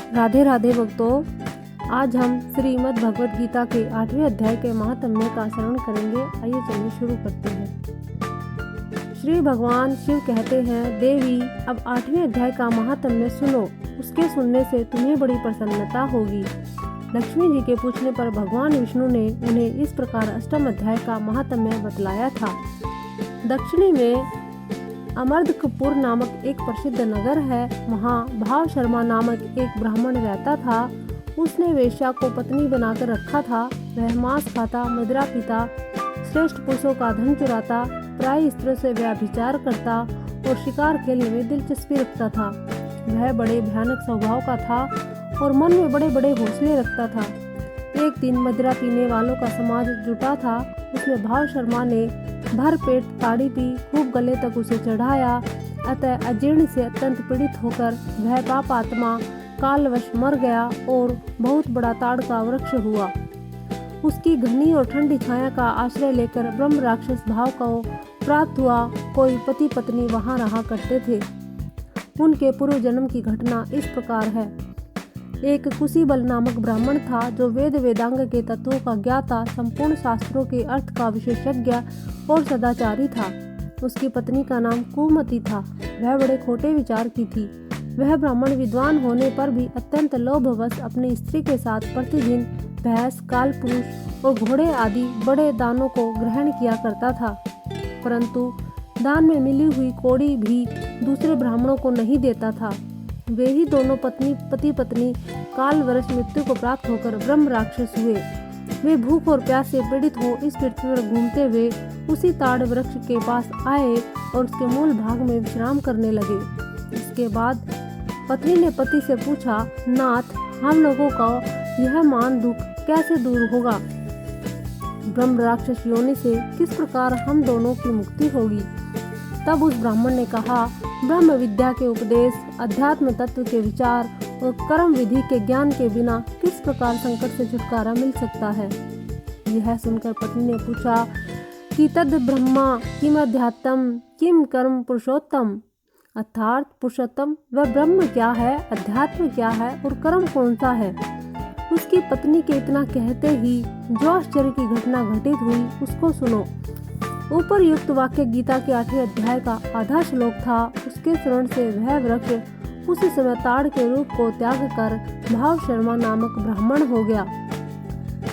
राधे राधे भक्तों, आज हम श्रीमद् भगवत गीता के 8वें अध्याय के महात्म्य का श्रवण करेंगे। आइए चलिए शुरू करते हैं। श्री भगवान शिव कहते हैं, देवी अब 8वें अध्याय का महात्म्य सुनो। उसके सुनने से तुम्हें बड़ी प्रसन्नता होगी। लक्ष्मी जी के पूछने पर भगवान विष्णु ने उन्हें इस प्रकार अष्टम अध्याय का महात्म्य बतलाया था। दक्षिणी में अमर्दकपुर नामक एक प्रसिद्ध नगर है। वहाँ भाव शर्मा नामक एक ब्राह्मण रहता था। उसने वेश्या को पत्नी बनाकर रखा था। वह मांस खाता, मदिरा पीता, श्रेष्ठ पुरुषों का धन चुराता, प्राय स्त्रियों से व्यभिचार करता और शिकार खेलने में दिलचस्पी रखता था। वह बड़े भयानक स्वभाव का था और मन में बड़े बड़े हौसले रखता था। एक दिन मदिरा पीने वालों का समाज जुटा था। उसमें भाव शर्मा ने भर पेट ताड़ी पी, खूब गले तक उसे चढ़ाया। अतः अजीर्ण से अत्यंत पीड़ित होकर वह पाप आत्मा कालवश मर गया और बहुत बड़ा ताड़ का वृक्ष हुआ। उसकी घनी और ठंडी छाया का आश्रय लेकर ब्रह्म राक्षस भाव को प्राप्त हुआ। कोई पति पत्नी वहां रहा करते थे। उनके पूर्व जन्म की घटना इस प्रकार है। एक कुशीबल नामक ब्राह्मण था जो वेद वेदांग के तत्वों का ज्ञाता, संपूर्ण शास्त्रों के अर्थ का विशेषज्ञ और सदाचारी था। उसकी पत्नी का नाम कुमति था। वह बड़े खोटे विचार की थी। वह ब्राह्मण विद्वान होने पर भी अत्यंत लोभवश अपनी स्त्री के साथ प्रतिदिन भैंस, कालपुरुष और घोड़े आदि बड़े दानों को ग्रहण किया करता था, परंतु दान में मिली हुई कौड़ी भी दूसरे ब्राह्मणों को नहीं देता था। वे ही दोनों पति पत्नी कालवश मृत्यु को प्राप्त होकर ब्रह्म राक्षस हुए। वे भूख और प्यास से पीड़ित हो इस पृथ्वी पर घूमते हुए उसी ताड़ वृक्ष के पास आए और उसके मूल भाग में विश्राम करने लगे। इसके बाद पत्नी ने पति से पूछा, नाथ, हम लोगों का यह मान दुख कैसे दूर होगा? ब्रह्म राक्षस योनि से किस प्रकार हम दोनों की मुक्ति होगी? तब उस ब्राह्मण ने कहा, ब्रह्म विद्या के उपदेश, अध्यात्म तत्व के विचार और कर्म विधि के ज्ञान के बिना किस प्रकार संकट से छुटकारा मिल सकता है? यह सुनकर पत्नी ने पूछा कि तद ब्रह्मा किम अध्यात्म किम कर्म पुरुषोत्तम, अर्थात पुरुषोत्तम वह ब्रह्म क्या है, अध्यात्म क्या है और कर्म कौन सा है? उसकी पत्नी के इतना कहते ही जो आश्चर्य की घटना घटित हुई उसको सुनो। ऊपर युक्त वाक्य गीता के 8वें अध्याय का आधा श्लोक था। उसके श्रवण से वह वृक्ष उसी समय ताड़ के रूप को त्याग कर भाव शर्मा नामक ब्राह्मण हो गया।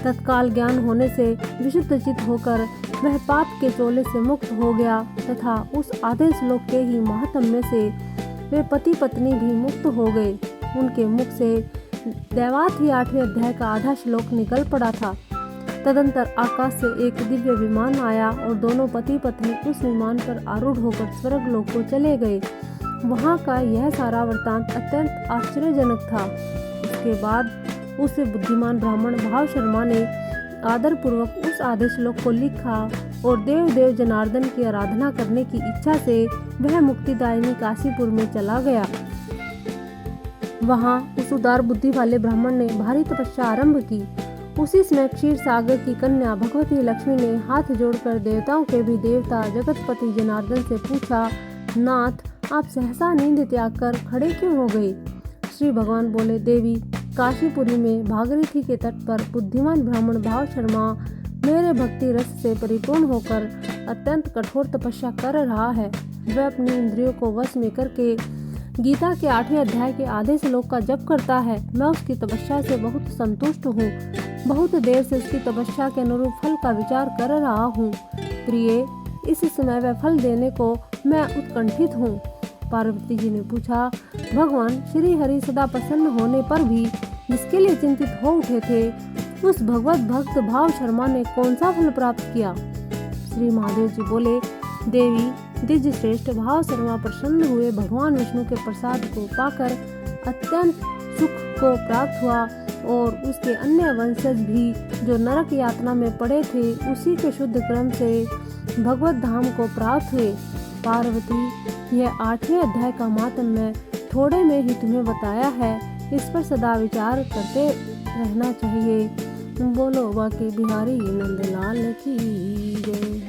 तत्काल ज्ञान होने से विशुद्ध चित होकर वह पाप के चोले से मुक्त हो गया तथा उस आधे श्लोक के ही महात्म्य से वे पति पत्नी भी मुक्त हो गए। उनके मुख से दैवात ही 8वें अध्याय का आधा श्लोक निकल पड़ा था। तदंतर आकाश से एक दिव्य विमान आया और दोनों पति पत्नी उस विमान पर आरूढ़ होकर स्वर्ग लोक को चले गए। वहाँ का यह सारा वृतांत अत्यंत आश्चर्यजनक था। उसके बाद उस बुद्धिमान ब्राह्मण भाव शर्मा ने आदर पूर्वक उस आधे श्लोक को लिखा और देव जनार्दन की आराधना करने की इच्छा से वह मुक्तिदायिनी काशीपुर में चला गया। वहाँ उस उदार बुद्धि वाले ब्राह्मण ने भारी तपस्या आरंभ की। उसी समय क्षीर सागर की कन्या भगवती लक्ष्मी ने हाथ जोड़कर देवताओं के भी देवता जगतपति जनार्दन से पूछा, नाथ, आप सहसा नींद त्याग कर खड़े क्यों हो गए? श्री भगवान बोले, देवी, काशीपुरी में भागीरथी के तट पर बुद्धिमान ब्राह्मण भाव शर्मा मेरे भक्ति रस से परिपूर्ण होकर अत्यंत कठोर तपस्या कर रहा है। वह अपनी इंद्रियों को वश में करके गीता के 8वें अध्याय के आधे श्लोक का जप करता है। मैं उसकी तपस्या से बहुत संतुष्ट हूँ। बहुत देर से उसकी तपस्या के अनुरूप फल का विचार कर रहा हूँ। प्रिय, इस समय वह फल देने को मैं उत्कंठित हूँ। पार्वती जी ने पूछा, भगवान श्री हरि सदा प्रसन्न होने पर भी जिसके लिए चिंतित हो उठे थे, उस भगवत भक्त भाव शर्मा ने कौन सा फल प्राप्त किया? श्री महादेव जी बोले, देवी, द्विज श्रेष्ठ भाव शर्मा प्रसन्न हुए भगवान विष्णु के प्रसाद को पाकर अत्यंत सुख को प्राप्त हुआ और उसके अन्य वंशज भी जो नरक यातना में पड़े थे उसी के शुद्ध क्रम से भगवत धाम को प्राप्त हुए। पार्वती, यह 8वें अध्याय का महात्म्य थोड़े में ही तुम्हें बताया है। इस पर सदा विचार करते रहना चाहिए। बोलो बाके बिहारी नंदलाल की जय।